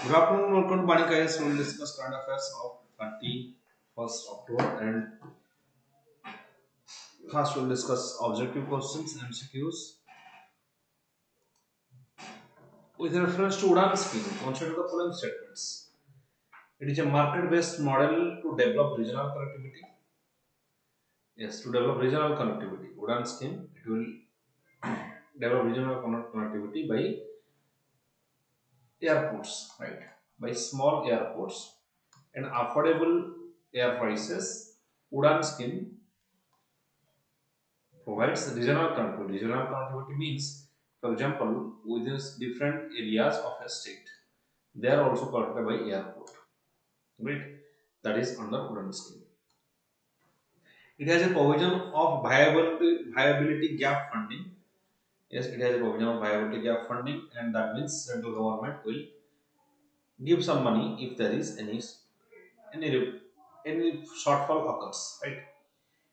Good afternoon, welcome to VANIK-IAS. We will discuss current affairs of 31st October, and first we will discuss objective questions and MCQs. With reference to UDAN scheme, consider the following statements. It is a market-based model to develop regional connectivity. Yes, to develop regional connectivity. UDAN scheme, it will develop regional connectivity by airports, right? By small airports and affordable air prices. UDAN scheme provides regional connectivity. Regional connectivity means, for example, within different areas of a state, they are also connected by airport. Right? That is under UDAN scheme. It has a provision of viability gap funding. Yes, it has a provision of viability gap funding, and that means central government will give some money if there is any any shortfall occurs. Right?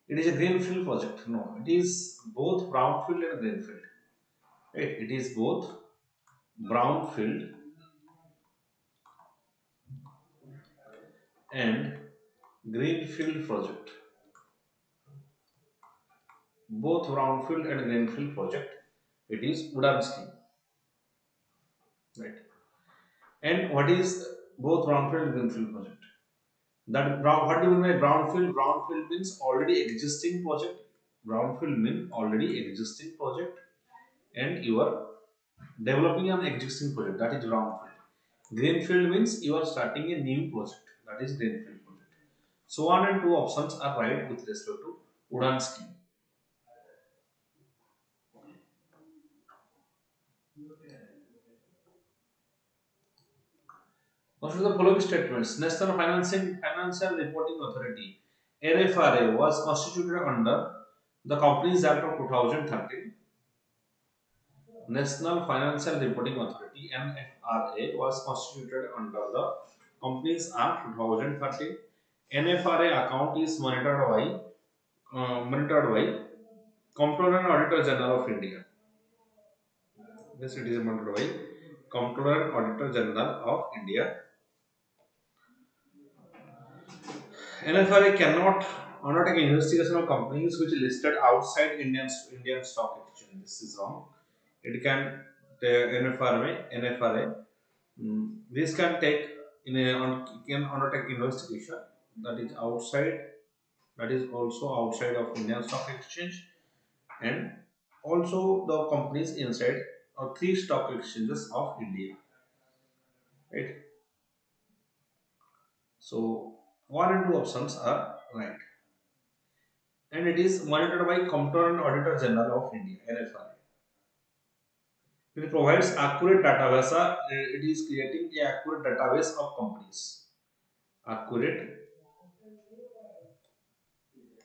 It is a greenfield project. No, it is both brownfield and greenfield. Right? It is both brownfield and greenfield project. Both brownfield and greenfield project. It is UDAN scheme. Right? And what is both brownfield and greenfield project? What do you mean by brownfield? Brownfield means already existing project. Brownfield means already existing project, and you are developing an existing project. That is brownfield. Greenfield means you are starting a new project. That is greenfield project. So one and two options are right with respect to UDAN scheme. Consider the following statements. National Financial Reporting Authority (NFRA) was constituted under the Companies Act of 2013. National Financial Reporting Authority (NFRA) was constituted under the Companies Act 2013. NFRA account is monitored by Comptroller and Auditor General of India. Yes, it is monitored by Comptroller and Auditor General of India. NFRA cannot undertake investigation of companies which listed outside Indian stock exchange. This is wrong. It can NFRA this can take can undertake investigation that is outside, that is also outside of Indian stock exchange, and also the companies inside three stock exchanges of India. Right. So one and two options are right. And it is monitored by Comptroller and Auditor General of India (NFRA). It provides accurate database. It is creating a accurate database of companies. Accurate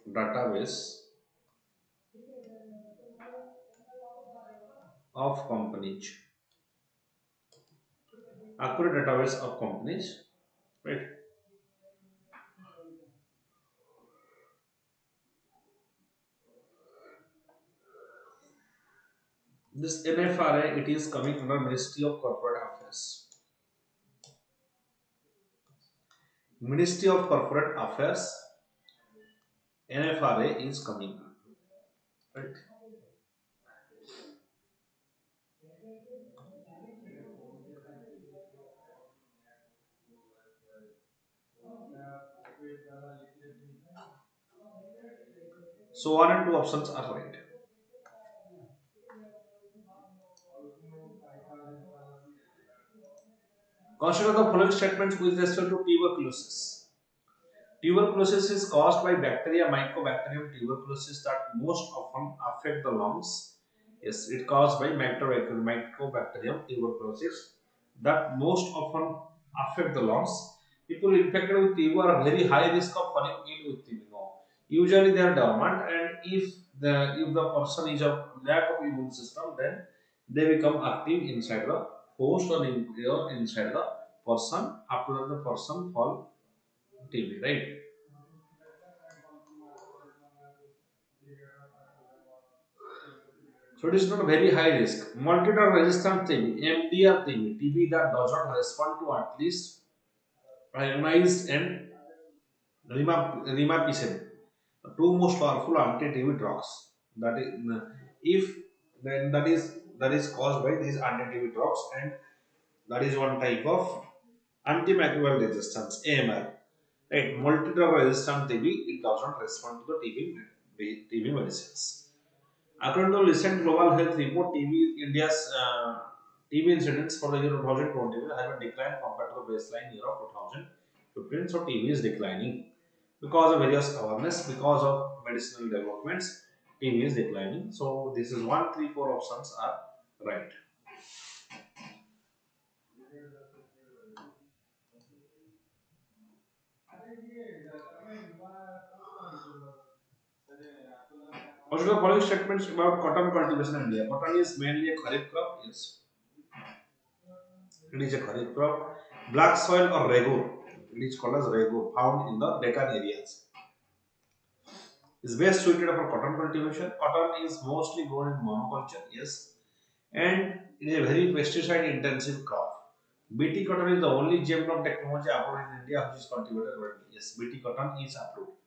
database of companies. Accurate database of companies. Right. This NFRA, it is coming under Ministry of Corporate Affairs. Ministry of Corporate Affairs. NFRA is coming. Right. So one and two options are right. Consider the following statements with respect to tuberculosis. Tuberculosis is caused by bacteria, Mycobacterium tuberculosis, that most often affect the lungs. Yes, it caused by Mycobacterium tuberculosis that most often affect the lungs. People infected with TB are very high risk of falling ill with TB. No. Usually they are dormant, and if the person is of lack of immune system, then they become active inside the host or inside the person after the person fall TB, right? So it is not very high risk. Multi-drug resistant TB, MDR TB that does not respond to at least ionized and rimapicin, the two most powerful anti-TB drugs. That is, if then that is caused by these anti-TB drugs, and that is one type of antimicrobial resistance (AMR). Right, multi-drug resistant TB, it does not respond to the TB medicines. According to recent global health report, India's TB incidence for the year 2020 has been declined compared to the baseline year of 2015. So TB is declining because of various awareness, because of medicinal developments. TB is declining. So this is 1, 3, 4 options are right. What are the following statements about cotton cultivation in India? Cotton is mainly a kharif crop. Yes, it is a kharif crop. Black soil or regur. It is called as regur, found in the Deccan areas. Is best suited for cotton cultivation. Cotton is mostly grown in monoculture, yes, and it is a very pesticide intensive crop. BT cotton is the only gem crop technology approved in India which is cultivated widely. Yes, BT cotton is approved.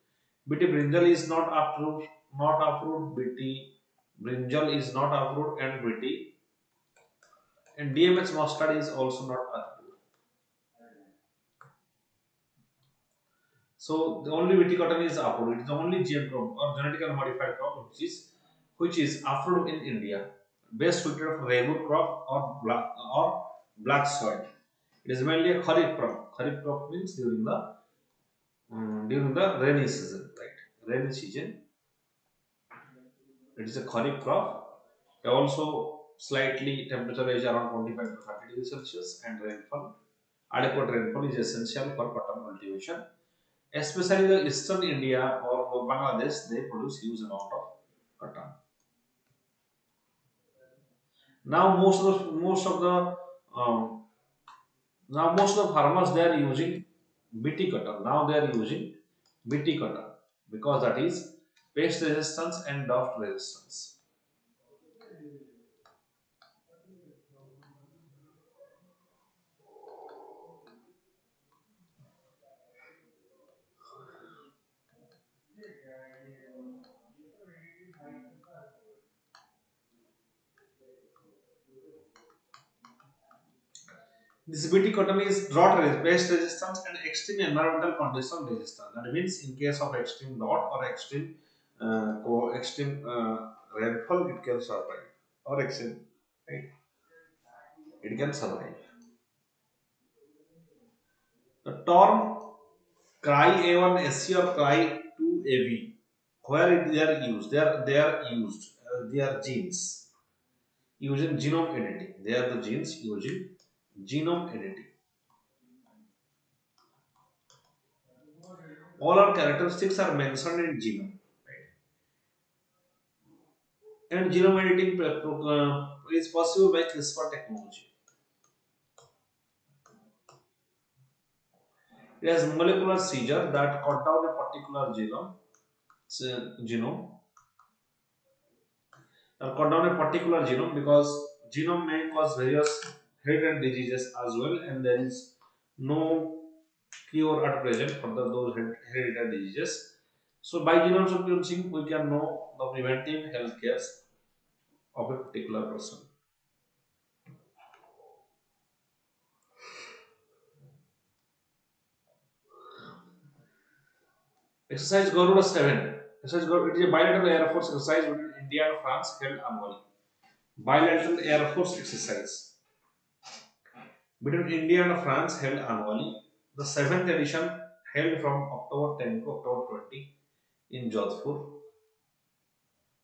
BT brinjal is not approved, not approved. BT brinjal is not approved, and BT and DMH mustard is also not approved. So the only cotton is approved. It is the only GM crop or genetically modified crop which is approved in India. Best suited for regular crop or black soil. It is mainly a kharif crop. Kharif crop means during the rainy season, right? Rainy season. It is a kharif crop. Also slightly temperature is around 25 to 30 degrees Celsius, and rainfall, adequate rainfall is essential for cotton cultivation. Especially the eastern India or Bangladesh, they produce huge amount of cotton. Now um, most of the farmers they are using BT cotton. Now they are using BT cotton because that is pest resistance and dust resistance. This BT cotton is drought pest resistance and extreme environmental condition resistant. That means in case of extreme drought or extreme rainfall, it can survive, or extreme, right? It can survive. The term cry A1 SC or cry 2 AB, where they are used, they are used, they are genes using genome editing. They are the genes using genome editing. All our characteristics are mentioned in genome, right? And genome editing is possible by CRISPR technology. It has molecular seizure that cut down a particular genome cut down a particular genome, because genome may cause various hereditary diseases as well, and there is no cure at present for those hereditary diseases. So by genome sequencing, we can know the preventive health care of a particular person. Exercise Garuda 7. Exercise Garuda, it is a bilateral Air Force exercise between India and France held annually. Bilateral Air Force exercise between India and France held annually. The seventh edition held from October 10 to October 20 in Jodhpur.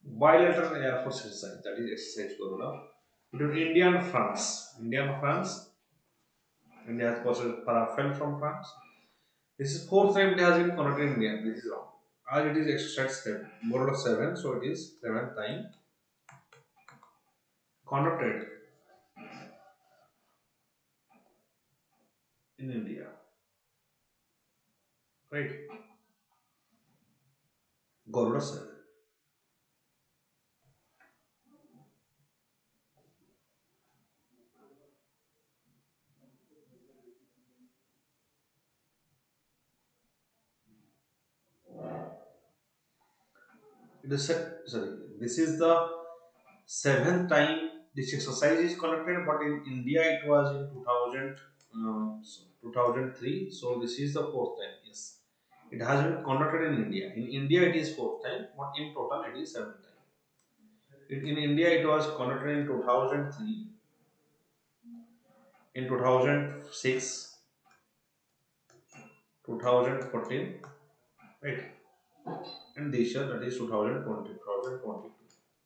Bilateral Air Force exercise, that is exercise Garuda, between India and France. India and France India has purchased parafel from France. This is fourth time it has been conducted in India. This is wrong. As it is exercise step, more of 7, so it is seventh time conducted in India. Right? Garuda 7. It is sorry. This is the seventh time this exercise is conducted, but in India it was in 2003. So this is the fourth time. Yes, it has been conducted in India. In India it is fourth time, but in total it is seventh time. In India it was conducted in 2003, in 2006, 2014, right? And this year that is 2020, 2022.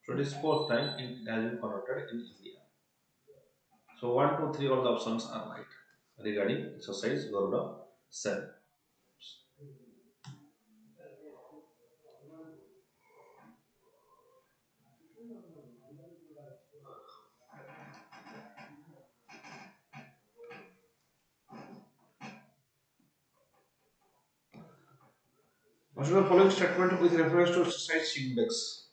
So it is fourth time it has been conducted in India. So 1, 2, 3 all the options are right regarding exercise Garuda 7. What is the following statement with reference to exercise index?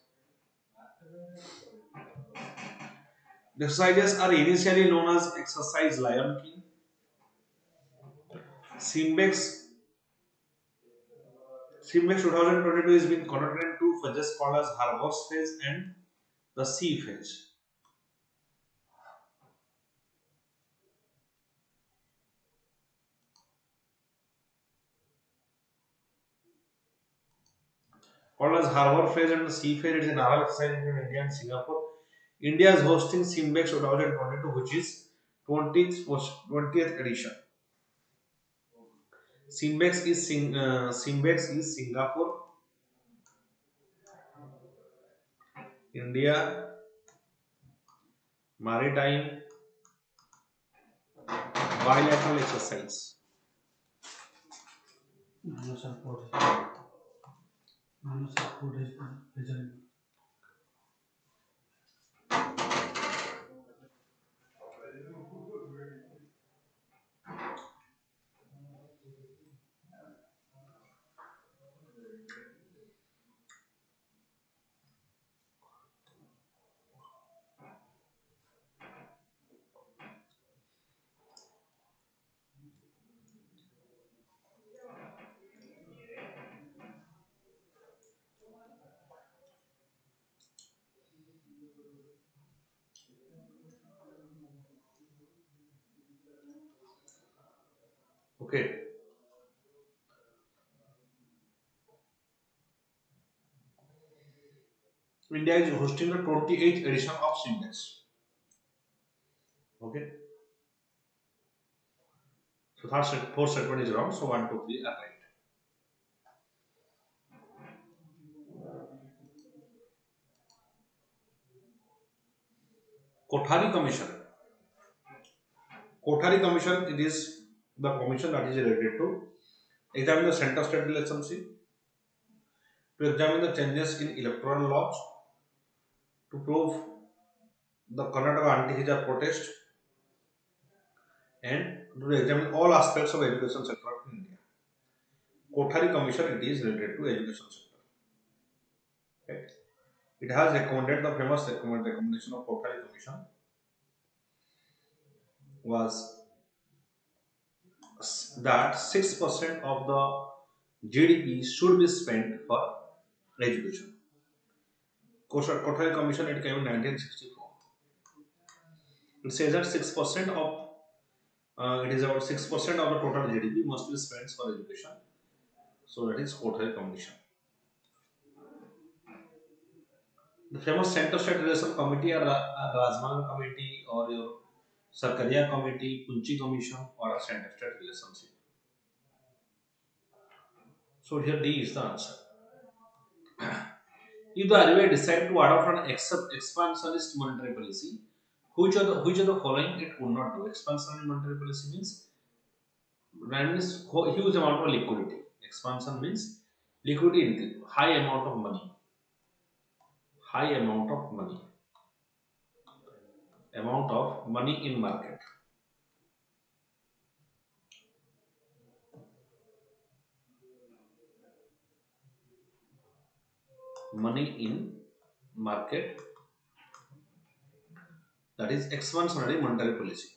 The exercises are initially known as exercise Lion King. Simbex 2022 is being conducted in two phases called as Harvest phase and the sea phase. Called as Harvard phase and the sea phase, it is an naval exercise in India and Singapore. India is hosting Simbex 2022, which is 20th edition. Simbex is Singapore, India Maritime Bilateral Exercise. Okay. India is hosting the 28th edition of Simbex. Okay. So fourth statement is wrong. So 1, 2, 3 are right. Kothari Commission. Kothari Commission, it is the commission that is related to examine the center-state relationship, to examine the changes in electoral laws, to prove the Karnataka anti-hijab protest, and to examine all aspects of education sector in India. Kothari Commission, it is related to education sector. Right? It has recommended the famous recommendation of Kothari Commission was that 6% of the GDP should be spent for education. Kothari Commission, it came in 1964. It says that 6% of it is about 6% of the total GDP must be spent for education. So that is Kothari Commission. The famous Center State Relation Committee are Rajman Committee or your Sarkaria Committee, Punchi Commission or a Center State Relationship. So here D is the answer. If the RBI decide to adopt an expansionist monetary policy, which of the following it would not do? Expansionist monetary policy means That means huge amount of liquidity. Expansion means liquidity increase, high amount of money in market, money in market. That is expansionary monetary policy.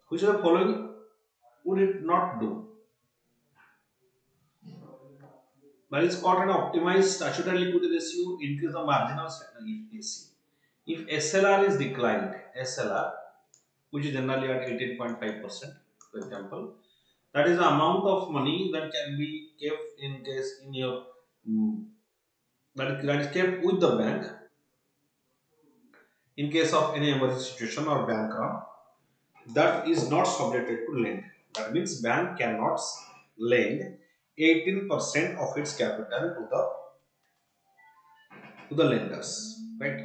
Which of the following would it not do? That is called an optimized statutory liquidity ratio, increase the marginal AC. If SLR is declined, SLR, which is generally at 18.5%, for example, that is the amount of money that can be kept in case in your mm, that is kept with the bank in case of any emergency situation or bank run, that is not subjected to lend. That means bank cannot lend 18% of its capital to the lenders, right?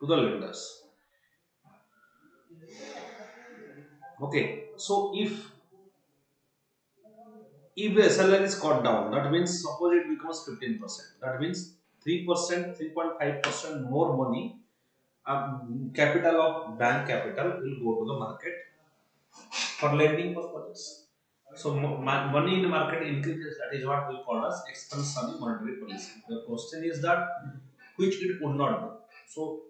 To the lenders. Okay, so if the SLR is cut down, that means suppose it becomes 15%. That means 3%, 3.5% more money, capital of bank capital will go to the market for lending purposes. So money in the market increases. That is what we call as expansionary monetary policy. The question is that which it would not do. So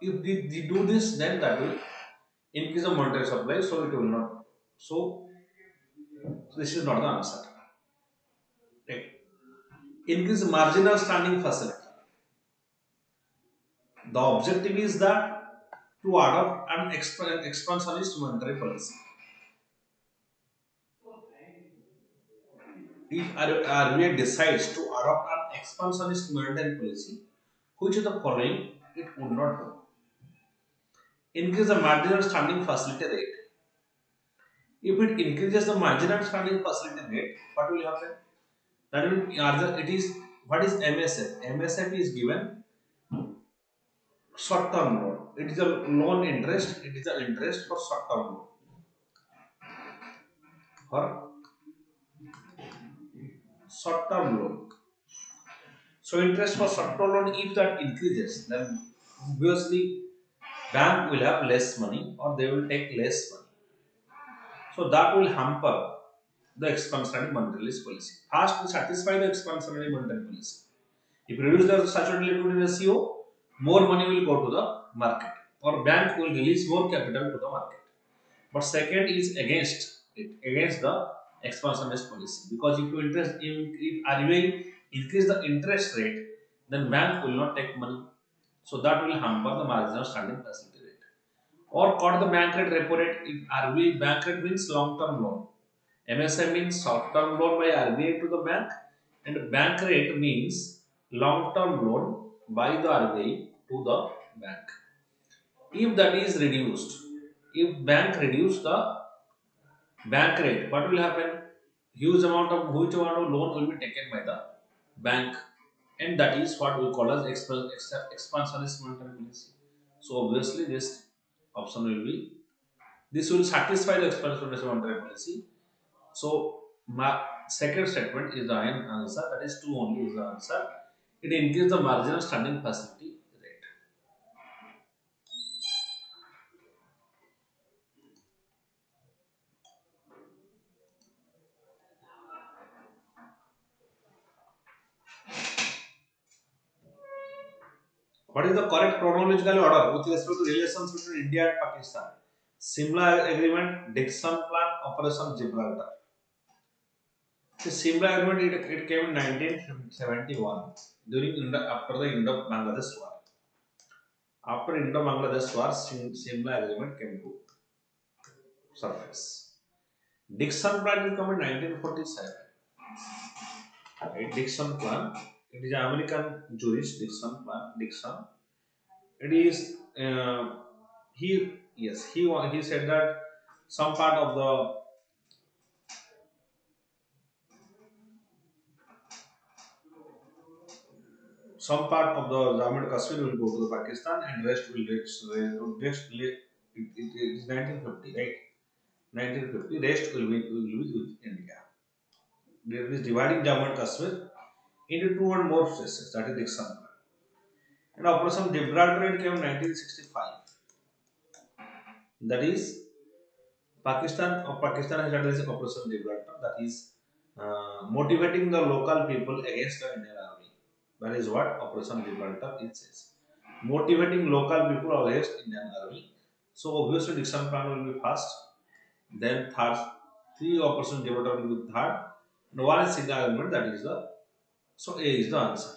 if they do this, then that will increase the monetary supply. So it will not. So this is not the answer. Right. Increase marginal standing facility. The objective is that to adopt an expansionist monetary policy. If RBI decides to adopt an expansionist monetary policy, which of the following it would not do? Increase the marginal standing facility rate. If it increases the marginal standing facility rate, what will happen? That will it is what is MSF? MSF is given short term loan. It is a loan interest. It is the interest for short term loan. For short term loan. So interest for short term loan, if that increases, then obviously bank will have less money or they will take less money. So that will hamper the expansionary monetary policy. First, to satisfy the expansionary monetary policy. If you reduce the statutory liquidity ratio, more money will go to the market or bank will release more capital to the market. But second is against it, against the expansionist policy. Because if RBI increase the interest rate, then bank will not take money. So that will hamper the marginal standing facility rate. Or cut the bank rate repo rate. If RBI bank rate means long term loan. MSI means short term loan by RBI to the bank, and bank rate means long term loan by the RBI to the bank. If that is reduced, if bank reduce the bank rate, what will happen? Huge amount of loan will be taken by the bank, and that is what we call as expansionist monetary policy. So obviously this option will be, this will satisfy the expansionist monetary policy. So my second statement is the answer. That is 2 only is the answer. It increases the marginal standing facility rate. What is the correct chronological order with respect to relations between India and Pakistan? Simla Agreement, Dixon Plan, Operation Gibraltar. The Simla Agreement it came in 1971 after the Indo-Bangladesh War. After Indo-Bangladesh War, Simla Agreement came to surface. Dixon Plan will come in 1947. Right? Dixon Plan. It is an American jurist Dixon Plan. Dixon. It is he Yes, he said that some part of the Jammu and Kashmir will go to the Pakistan and it is 1950, right? 1950 rest will be with India. There is dividing Jammu and Kashmir into two and more phases. That is the example. And Operation Gibraltar came in 1965. That is Pakistan has started this Operation Gibraltar. That is motivating the local people against the Indian army. That is what Operation Gibraltar it says. Motivating local people against Indian army. So obviously Dixon plan will be first. Then third, three Operation Gibraltar will be third. And one is single element. That is the so A is the answer.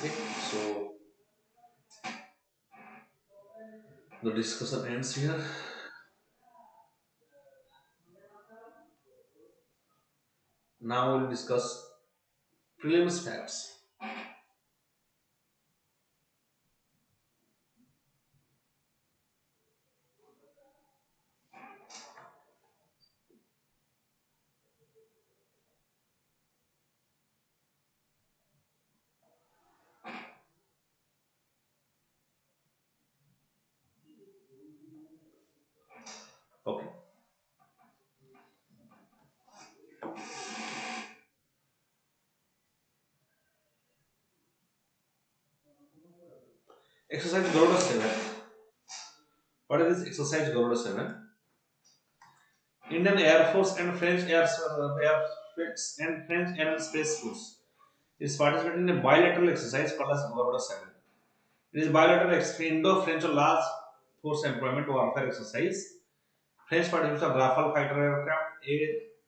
Okay. So the discussion ends here. Now we'll discuss prelims facts. Okay. Exercise Garuda 7. What is this exercise Garuda 7? Indian Air Force and Air Force and French Air and Space Force is participating in a bilateral exercise called as Garuda 7. It is bilateral Indo-French large force employment warfare exercise. French participants are Rafale fighter aircraft,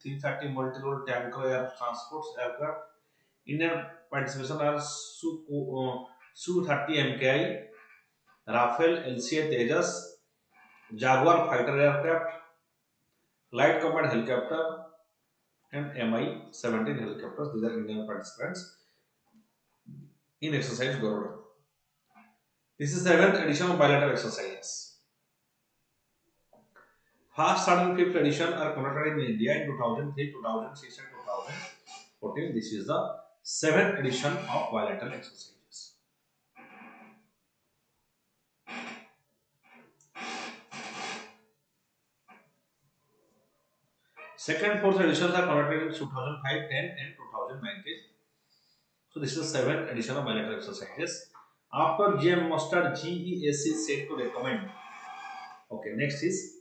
A330 multi-role tanker air transport aircraft. Indian participation are Su-30 MKI, Rafale LCA Tejas, Jaguar fighter aircraft, light combat helicopter, and Mi-17 helicopters. These are Indian participants in exercise Garuda. This is the 7th edition of bilateral exercises. First, third, and fifth edition are conducted in India in 2003, 2006, and 2014. This is the 7th edition of bilateral exercises. Second, fourth editions are conducted in 2005, 10, and 2019. So this is the 7th edition of bilateral exercises. After GM Mustard, GEAC is said to recommend. Okay, next is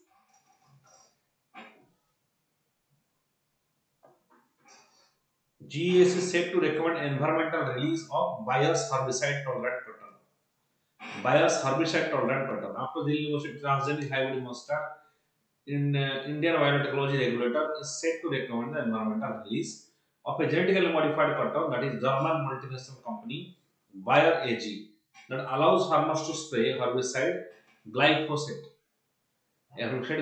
GEAC is said to recommend environmental release of bias herbicide tolerant cotton. Bias herbicide tolerant cotton. After the University Transgenic Hybrid Mustard in Indian Biotechnology Regulator is said to recommend the environmental release of a genetically modified cotton, that is German multinational company Bayer AG, that allows farmers to spray glyphosate,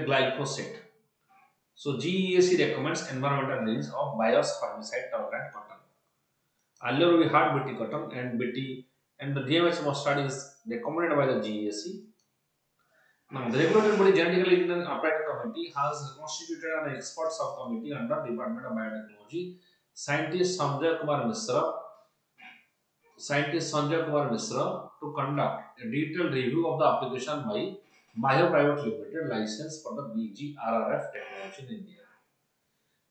glyphosate. So GEAC recommends environmental release of Bayer's herbicide tolerant cotton. Earlier we had BT cotton and BT and the DMH mustard is recommended by the GEAC. Now, the regulatory body Genetically Engineering Applied Committee has constituted an expert subcommittee under Department of Biotechnology. Scientist Sanjay Kumar Misra, to conduct a detailed review of the application by Bio Private Limited license for the BGRRF technology in India.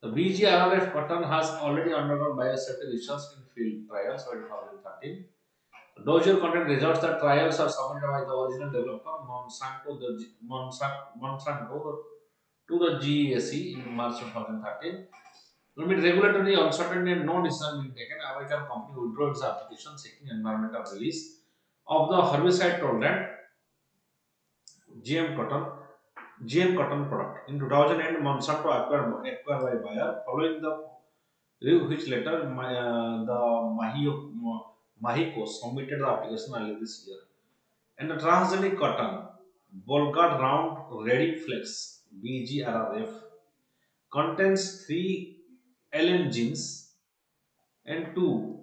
The BGRRF cotton has already undergone biosafety research in field trials by 2013. Dossier content results that trials are submitted by the original developer Monsanto to the GEAC in March 2013. Amid regulatory uncertainty and no decision being taken, American company withdrew its application seeking environmental release of the herbicide tolerant GM cotton GM cotton product. In 2008, Monsanto acquired by Bayer. Following the review, which later the Mahiko submitted the application earlier this year. And the transgenic cotton, Volgard Round Ready Flex (BGRRF), contains 3 LN genes and 2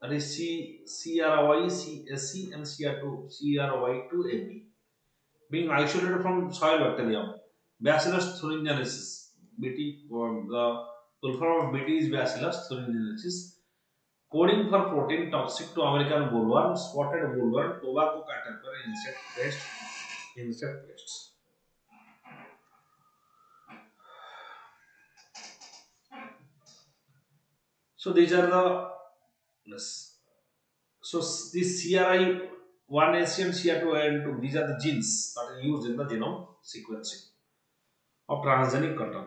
That is CRY, CSC, and CRY2AB. Being isolated from soil bacterium, Bacillus thuringiensis, BT, the full form of BT is Bacillus thuringiensis, coding for protein toxic to American bollworm, spotted bollworm, tobacco caterpillar, insect pests. So these are the yes. So this CRI1AC and CR2 these are the genes that are used in the genome sequencing of transgenic cotton.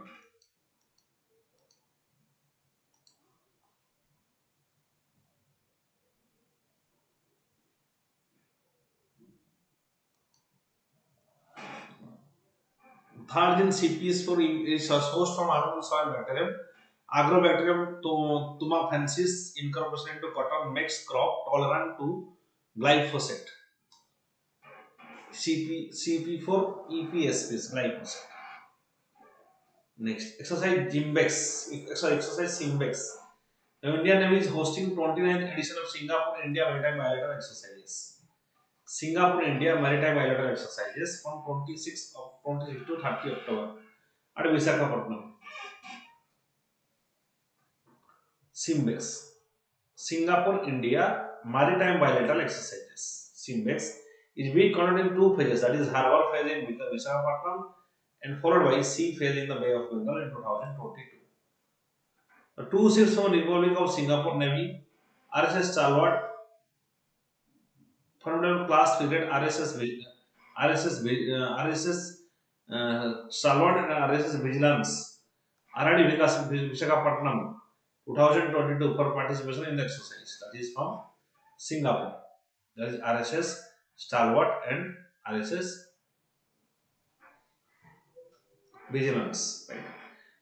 Third gene CP is sourced from animal soil bacterium. Agrobacterium tumafensis incorporation into cotton makes crop tolerant to glyphosate. CP4 EPSPs glyphosate. Next, exercise Gymbex. Sorry, exercise Simbex. The Indian Navy is hosting 29th edition of Singapore India Maritime Bilateral Exercises. Singapore India Maritime Bilateral Exercises from 26 to 30 October at Visakhapatnam. Simbex. Singapore India Maritime Bilateral Exercises. Simbex is being conducted in two phases, that is Harbour phase in Visakhapatnam and followed by sea phase in the Bay of Bengal in 2022. The two ships from Republic of Singapore Navy, RSS Charlotte, Fundamental Class Frigate RSS Charlotte and RSS Vigilance, already Visakhapatnam 2022 for participation in the exercise. That is from Singapore. That is RSS Stalwart and RSS Vigilance. Right.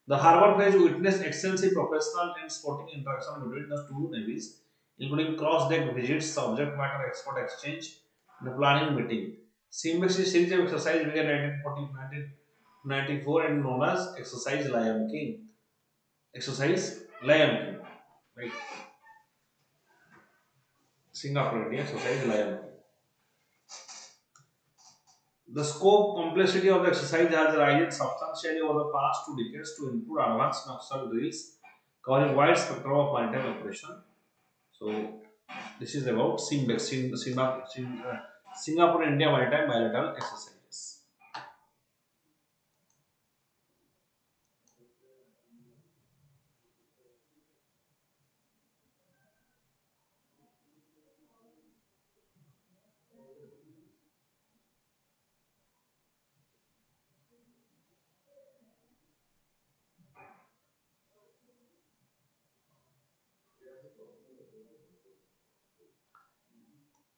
The harbour phase witnessed extensive professional and sporting interaction between the two navies, including cross-deck visits, subject matter expert exchange, and planning meeting. Symbiosis series of exercise began in 1994 and known as Exercise Lion King. Exercise Lion King. Right. Singapore India Exercise Lion King. The scope complexity of the exercise has risen substantially over the past 2 decades to include advanced Naxal drills covering wide spectrum of maritime operation. So, this is about Singapore India Maritime Bilateral Exercises.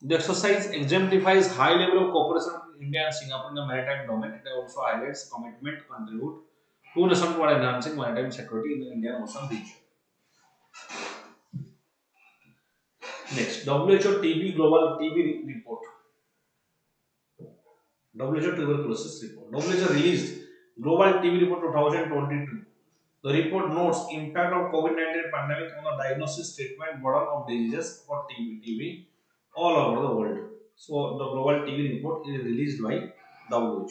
The exercise exemplifies high level of cooperation between India and Singapore in the maritime domain. It also highlights commitment to contribute to nation toward enhancing maritime security in the Indian Ocean region. Next, WHO TB Global TB Report. WHO Tuberculosis Report. WHO released Global TB Report 2022. The report notes impact of COVID-19 pandemic on the diagnosis, treatment, burden of diseases for TB all over the world. So the global TB report is released by WHO.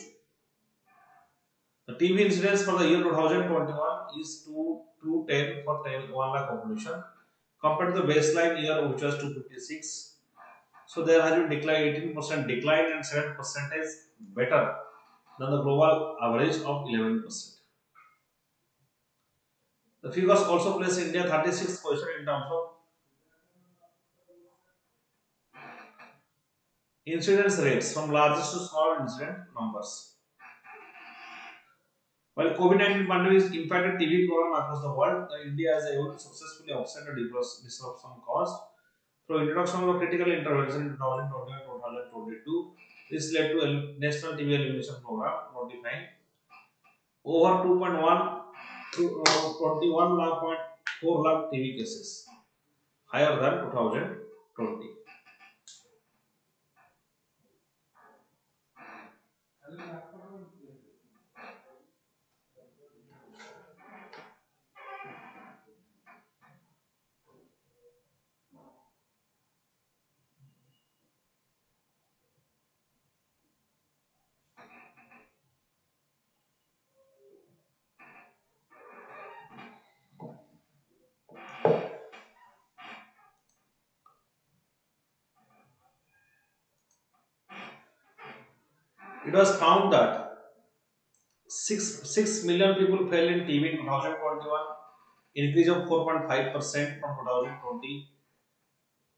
The TB incidence for the year 2021 is 210 for 1 lakh population compared to the baseline year which was 256. So there has been decline 18% decline and 7% is better than the global average of 11%. The figures also place India 36th position in terms of incidence rates from largest to small incident numbers. While COVID-19 pandemic impacted TB program across the world, India has able to successfully offset the disruption caused through introduction of a critical intervention in 2021-2022. This led to a national TB elimination program notifying over 2.1 to 21 lakh point 4 lakh TB cases, higher than 2020. It was found that 6 million people fell in TB in 2021, increase of 4.5% from 2020.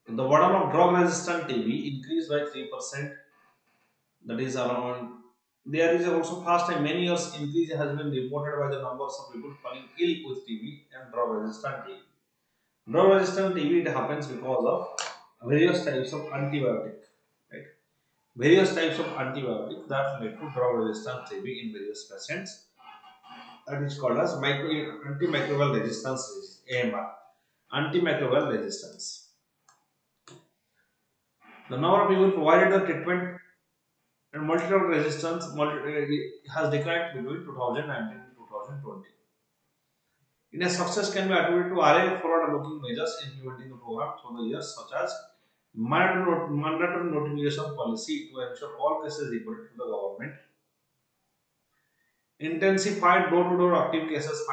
The burden of drug resistant TB increased by 3%, that is around. There is also first time many years increase has been reported by the numbers of people falling ill with TB and drug resistant TB. Drug resistant TB it happens because of various types of antibiotic, right? Various types of antibiotic that lead to drug resistant TB in various patients. That is called as antimicrobial resistance, AMR, antimicrobial resistance. The number of people provided the treatment and multi-drug resistance has declined between 2019 and 2020. In a success can be attributed to array of forward-looking measures implementing the program through the years, such as mandatory notification policy to ensure all cases reported to the government, intensified door-to-door active cases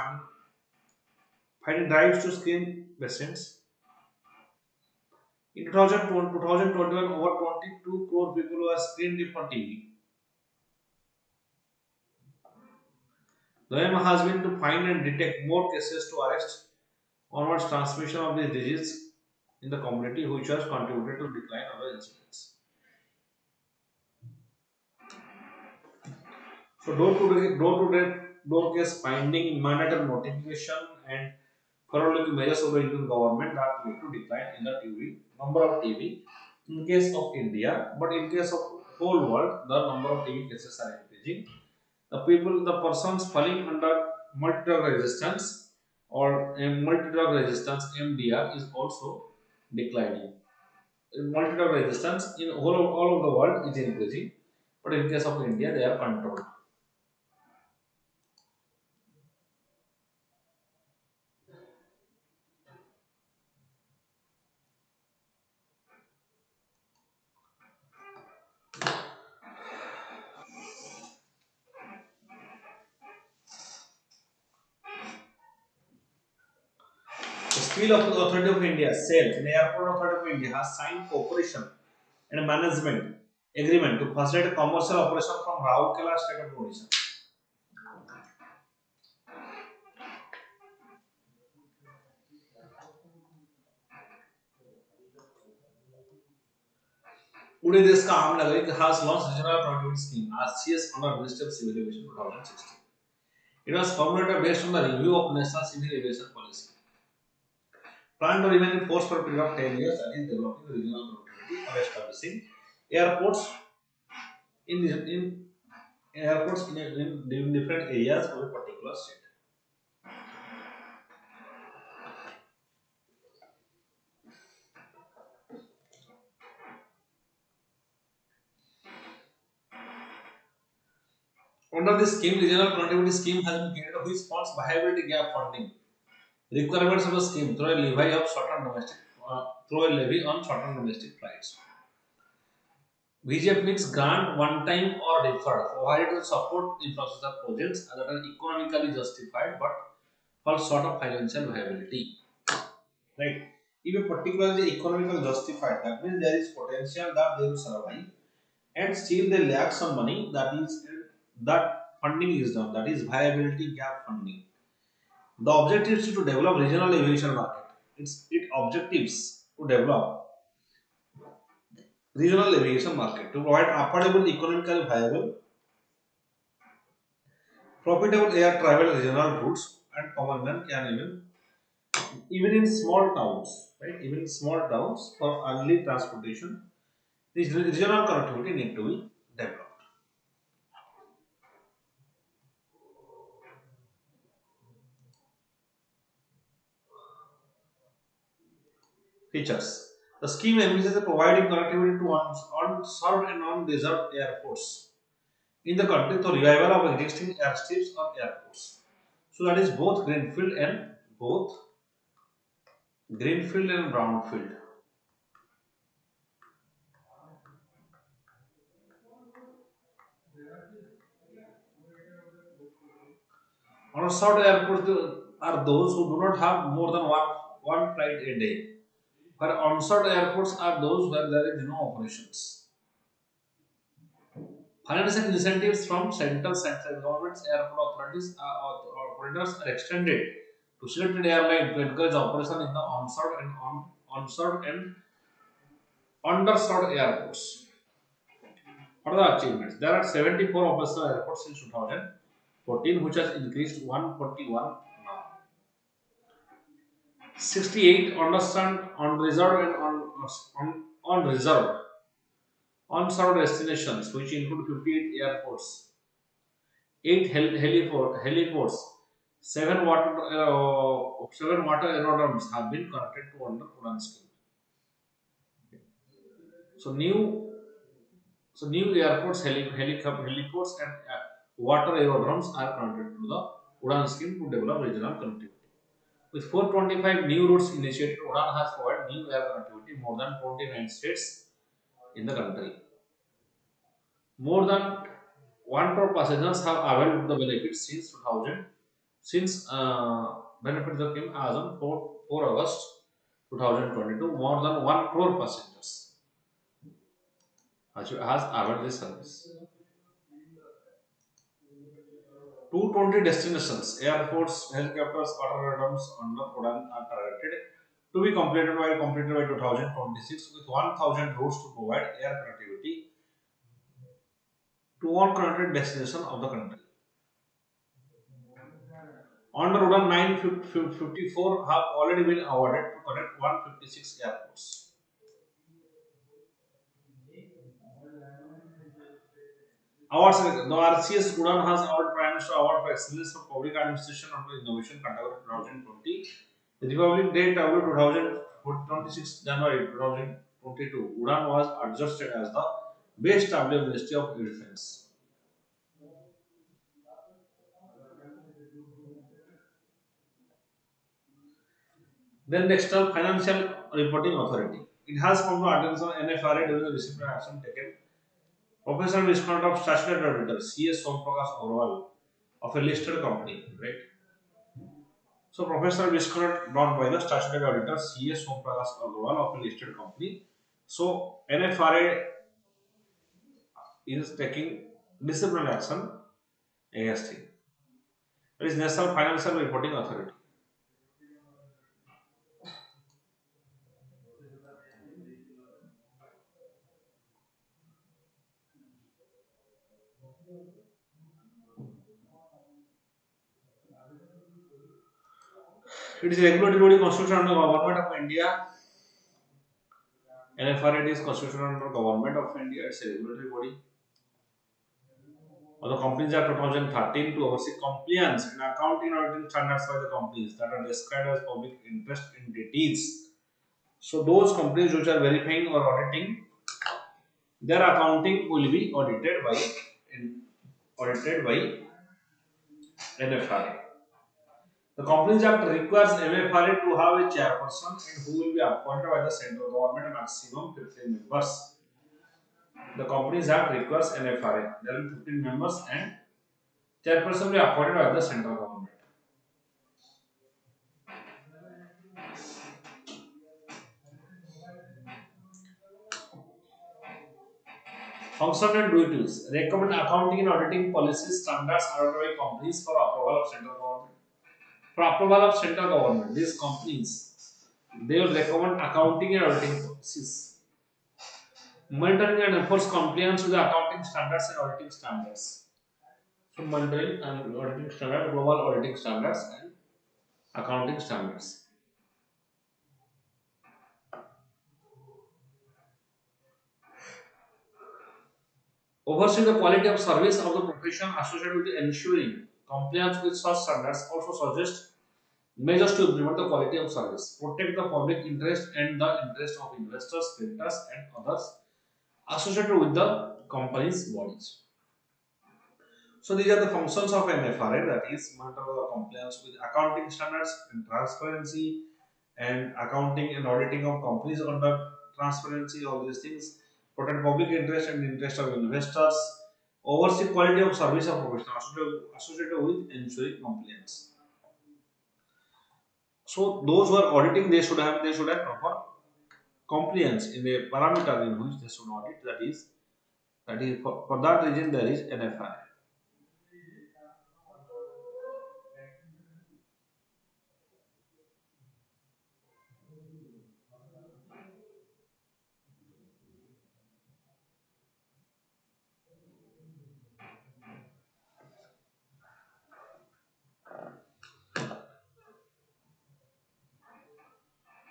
finding drives to screen patients. In 2021, over 22 crore people were screened for TB. The aim has been to find and detect more cases to arrest onwards transmission of this disease in the community, which has contributed to decline of the incidence. So door case finding, mandatory notification and forward-looking measures of the Indian government that lead to decline in the TB number of TB in case of India, but in case of whole world, the number of TB cases are increasing. The persons falling under multi-drug resistance or multi-drug resistance MDR is also declining. Multi-drug resistance in all over the world is increasing, but in case of India, they are controlled. The Steel Authority of India, SAIL, and Airport Authority of India has signed cooperation and management agreement to facilitate commercial operation from Rourkela state of Odisha. पूरे देश का आम नागरिक has launched regional connectivity scheme RCS under Ministry of Civil Aviation 2016. It was formulated based on the review of National Civil Aviation Policy. Plan to remain in force for a period of 10 years, that is developing the regional connectivity or establishing airports in in different areas of a particular state. Under this scheme, regional connectivity scheme has been created which funds viability gap funding requirements of the scheme through a levy of short-term domestic through a levy on short-term domestic flights. VGF means grant one time or deferred, provided to support infrastructure projects that are economically justified but fall short of financial viability. Right? If a particularly economically justified, that means there is potential that they will survive, and still they lack some money. That funding is done. That is viability gap funding. The objective is to develop regional aviation market. It objectives to develop regional aviation market to provide affordable, economically viable, profitable air travel regional routes, and common man can even in small towns, right? Even in small towns for early transportation, this regional connectivity need to be developed. Features: the scheme envisages providing connectivity to unserved and unreserved airports in the country through revival of existing airstrips or airports. So that is both greenfield and brownfield. Unserved airports are those who do not have more than one flight a day. Where unserved airports are those where there is no operations. Financial incentives from central governments, airport authorities, operators are extended to selected airlines to encourage operation in the onshore and underserved airports. What are the achievements? There are 74 operational airports since 2014, which has increased 141 now. 68 understand on reserve and on reserve on-served destinations, which include 58 airports, 8 heliports, 7 water aerodromes have been connected to under Udan scheme. So new airports, heliports, and water aerodromes are connected to the Udan scheme to develop regional connectivity. With 425 new routes initiated, Udan has provided new air connectivity more than 29 states in the country. More than 1 crore passengers have availed the benefits since 2000. Since benefits came as on 4 August 2022, more than 1 crore passengers has availed this service. 220 destinations, airports, helicopters, water aerodromes under Udan are targeted to be completed by 2026 with 1,000 routes to provide air connectivity to all connected destinations of the country. Under Udan, 954 have already been awarded to connect 156 airports. Awards: the RCS Udan has awarded Prime Minister Award for Excellence for Public Administration under Innovation category 2020. The Republic Day tablet 2026 January 2022. Udan was adjusted as the best tablet Ministry of Defense. Then the External Financial Reporting Authority. It has come to attention NFRA during the disciplinary action taken. Professional misconduct of statutory auditor CS Om Prakash Agrawal of a listed company, right? So professional misconduct done by the statutory auditor CS Om Prakash Agrawal of a listed company. So NFRA is taking disciplinary action against him. That is National Financial Reporting Authority. It is a regulatory body constituted under the Government of India. NFRA is constituted under Government of India. It's a regulatory body. Of the Companies Act 2013 to oversee compliance and accounting and auditing standards by the companies that are described as public interest entities. So those companies which are verifying or auditing, their accounting will be audited by NFRA. The Companies Act requires MFRA to have a chairperson and who will be appointed by the central government, maximum 15 members. The Companies Act requires NFRA. There will be 15 members and chairperson will be appointed by the central government. Function and duties. Recommend accounting and auditing policies, standards adopted by companies for approval of central government. For approval of central government, these companies, they will recommend accounting and auditing policies. Monitoring and enforce compliance with the accounting standards and auditing standards. So monitoring and auditing standards, global auditing standards and accounting standards. Oversee the quality of service of the profession associated with ensuring compliance with such standards. Also suggest measures to implement the quality of service. Protect the public interest and the interest of investors, creditors and others associated with the company's bodies. So these are the functions of NFRA, that is monitor the compliance with accounting standards and transparency and accounting and auditing of companies under transparency, all these things, protect public interest and interest of investors, oversee quality of service of professionals associated with ensuring compliance. So those who are auditing, they should have proper compliance in the parameter in which they should audit, that is That is for that reason there is NFI.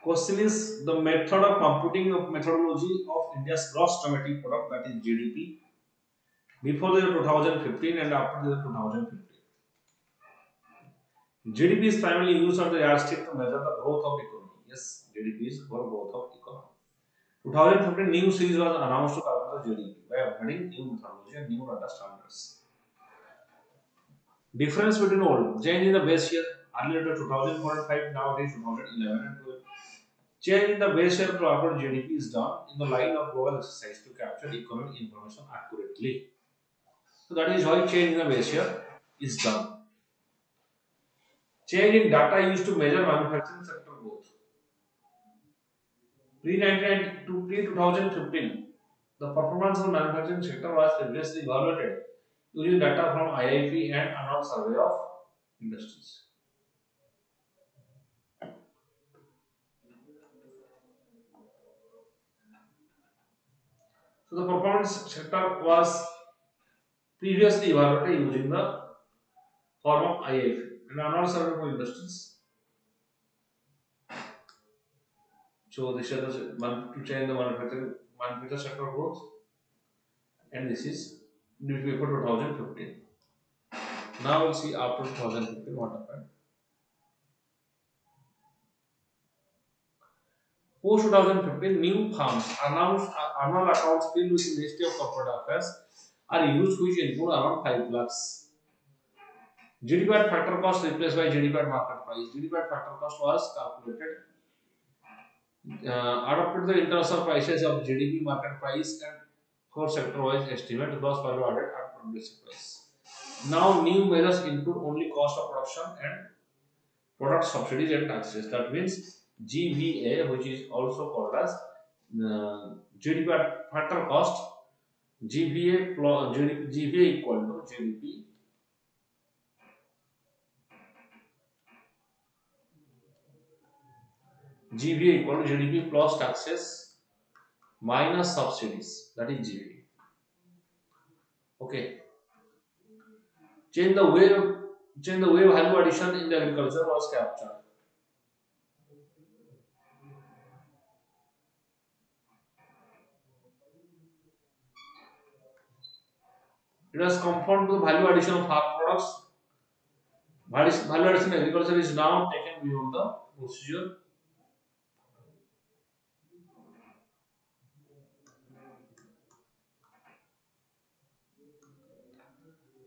Question is the method of computing of methodology of India's gross domestic product, that is GDP, before the year 2015 and after the year 2015. GDP is primarily used as the yardstick to measure the growth of economy. Yes, GDP is for growth of economy. 2015 new series was announced to calculate the GDP by upgrading new methodology and new data standards. Difference between old change in the base year, earlier to 2005, now it is 2011 and 12. Change in the base year to upward GDP is done in the line of global exercise to capture economic information accurately. So that is why change in the base year is done. Change in data used to measure manufacturing sector growth. Pre-1990 to pre-2015, the performance of manufacturing sector was previously evaluated using data from IIP and annual survey of industries. So the performance sector was previously evaluated using the form of IIP and annual survey of industries. So this is the to change the manufacturing sector growth, and this is before 2015. Now we'll see after 2015 what happened. Post 2015, new forms announced annual accounts filled with Ministry of Corporate Affairs are used, which include around 5 lakhs. GDP at factor cost replaced by GDP at market price. GDP at factor cost was calculated, adopted the international prices of GDP market price and for sector wise estimate, thus value added at basic price. Now new measures include only cost of production and product subsidies and taxes. That means GVA, which is also called as GDP at factor cost. GVA plus GVA equal to GDP GVA equal to GDP plus taxes minus subsidies. That is GVA. Okay. Change the way value addition in the agriculture was captured. It was conformed to the value addition of farm products. Value addition in agriculture is now taken beyond the procedure.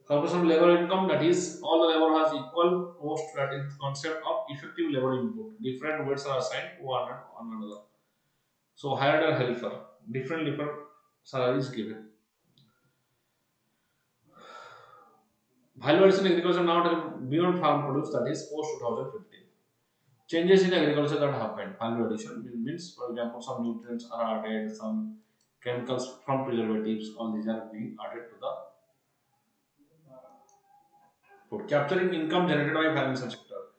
Calculation of labor income, that is all the labor has equal cost, that is concept of effective labor input. Different weights are assigned to one another. So hired a helper, different salaries given. Value addition in agriculture now taken beyond farm produce, that is post 2015. Changes in agriculture that happened. Value addition means, for example, some nutrients are added, some chemicals from preservatives, all these are being added to the food. Capturing income generated by financial sector.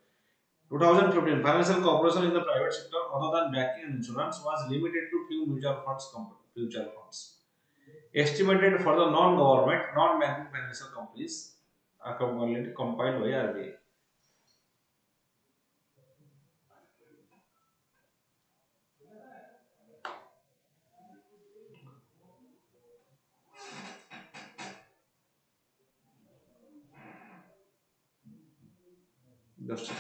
2015, financial cooperation in the private sector other than banking and insurance was limited to few mutual funds. Estimated for the non-government, non-banking financial companies compiled by RBI. Just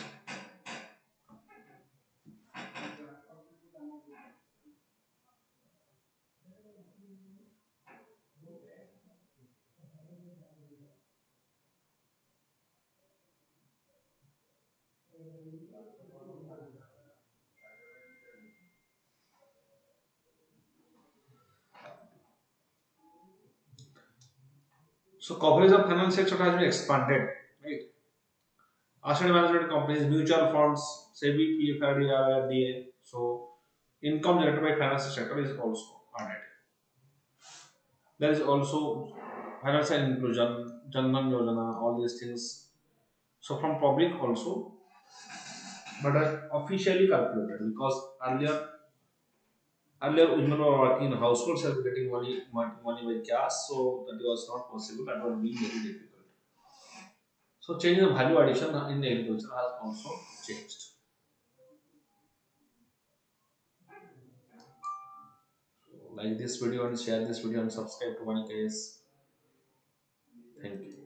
so coverage of financial sector has been expanded, right? Asset management companies, mutual funds, SEBI, PFRD, RRDA. So income generated by financial sector is also added. There is also financial inclusion, Janman Yojana, all these things. So from public also, but are officially calculated, because earlier women were working in households and getting money by cash, so that was not possible. That would be very difficult. So changing the value addition in the agriculture has also changed. So like this video and share this video and subscribe to VANIK-IAS. Thank you.